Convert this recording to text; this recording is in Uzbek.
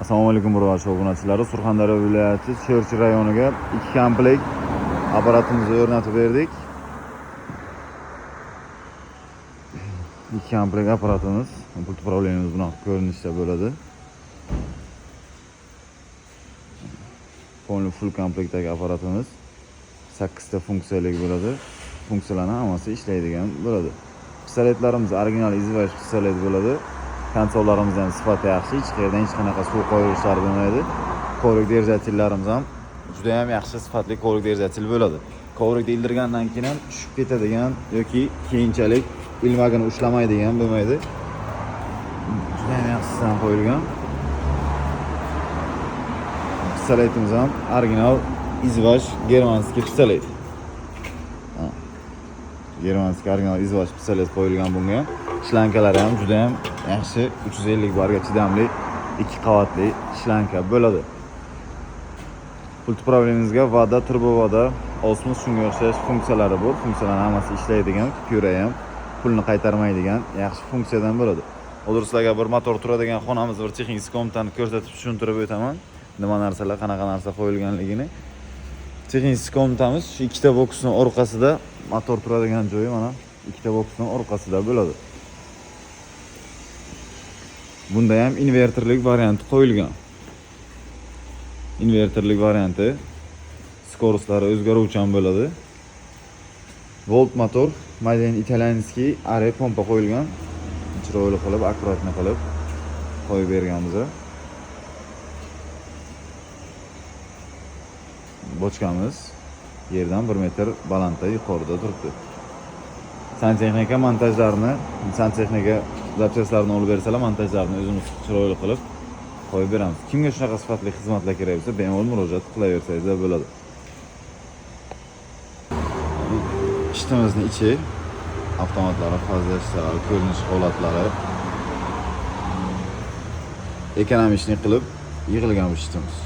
Assalomu alaykum birodar obunachilari. Surxondaryo viloyati Chirchiq rayoniga 2 komplekt apparatimizni o'rnatib berdik. 2 komplekt apparatimiz, pult upravleniyaimiz bunaqa ko'rinishda bo'ladi. Full komplektdagi apparatimiz 8 ta funksiyalik bo'ladi. Funksiyalarning hammasi ishlaydigan bo'ladi. Pistoletlarimiz original izvash pistolet bo'ladi. Konsollarimiz ham sifati yaxshi, hech qayerdan hech qanaqa suv qo'yishlar bo'lmaydi. Kovrik derazatillarimiz ham juda ham yaxshi sifatli kovrik derazatil bo'ladi. Kovrikni ildirgandan keyin ham tushib ketadigan yoki keyinchalik ilmagini ushlamaydigan bo'lmaydi. Juda ham yaxshisidan qo'yilgan. Pistoletimiz ham original izvash germanskiy pistolet. Germanskiy original izvash pistolet qo'yilgan bunga. Shlankalari ham juda ham yaxshi 350 barga chidamli 2 qavatli shlanka bo'ladi. Pult upravleniyamizga vada, turbo vada, osmos shunga o'xshash funksiyalari bor. Funksiyalarning hammasi ishlaydigan, kupyura ham pulni qaytarmaydigan yaxshi funksiyadan bo'ladi. Hozir sizlarga bir motor turadigan xonamiz, bir texnik komitani ko'rsatib tushuntirib o'taman. Nima narsalar, qanaqa narsa qo'yilganligini. Texnik komitamiz shu ikkita boksning orqasida, motor turadigan joyi mana ikkita boksning orqasida bo'ladi. Bunda ham inverterlik varianti qo'yilgan. Inverterlik varianti skoroslari o'zgaruvchan bo'ladi. Volt motor, Maden Italianskiy are pompa qo'yilgan. Chiroyli qilib, akkuratni qilib qo'yib berganmiz. Bochkamiz yerdan 1 metr balandda yuqorida turibdi. Santexnika montajlarini, santexnika zapchastlarini olib bersalar, montajlarini o'zimiz chiroyli qilib qo'yib beramiz. Kimga shunaqa sifatli xizmatlar kerak bo'lsa, bemalol murojaat qilaversangiz bo'ladi. Ishtimizning ichi, avtomatlari, fazlashlari, ko'rinish holatlari ekonomishlik qilib yig'ilgan bu ishtimiz.